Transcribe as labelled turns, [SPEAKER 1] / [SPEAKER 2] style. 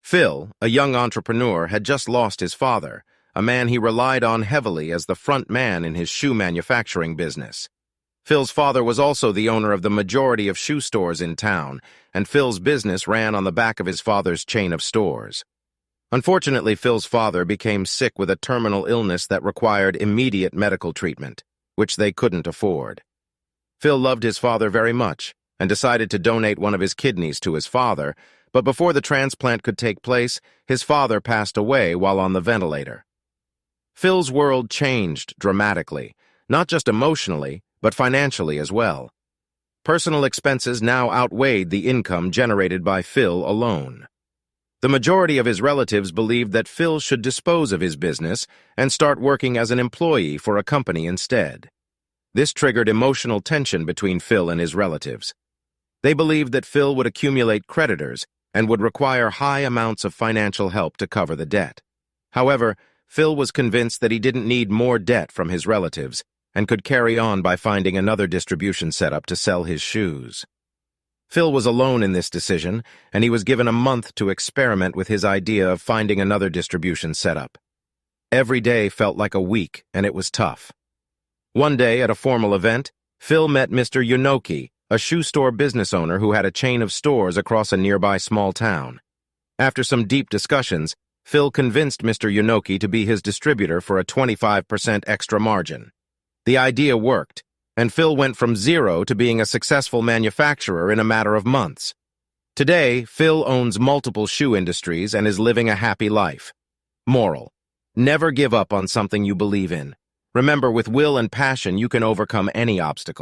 [SPEAKER 1] Phil, a young entrepreneur, had just lost his father, a man he relied on heavily as the front man in his shoe manufacturing business. Phil's father was also the owner of the majority of shoe stores in town, and Phil's business ran on the back of his father's chain of stores. Unfortunately, Phil's father became sick with a terminal illness that required immediate medical treatment, which they couldn't afford. Phil loved his father very much and decided to donate one of his kidneys to his father, but before the transplant could take place, his father passed away while on the ventilator. Phil's world changed dramatically, not just emotionally, but financially as well. Personal expenses now outweighed the income generated by Phil alone. The majority of his relatives believed that Phil should dispose of his business and start working as an employee for a company instead. This triggered emotional tension between Phil and his relatives. They believed that Phil would accumulate creditors and would require high amounts of financial help to cover the debt. However, Phil was convinced that he didn't need more debt from his relatives and could carry on by finding another distribution setup to sell his shoes. Phil was alone in this decision, and he was given a month to experiment with his idea of finding another distribution setup. Every day felt like a week, and it was tough. One day, at a formal event, Phil met Mr. Yunoki, a shoe store business owner who had a chain of stores across a nearby small town. After some deep discussions, Phil convinced Mr. Yunoki to be his distributor for a 25% extra margin. The idea worked, and Phil went from zero to being a successful manufacturer in a matter of months. Today, Phil owns multiple shoe industries and is living a happy life. Moral: never give up on something you believe in. Remember, with will and passion, you can overcome any obstacle.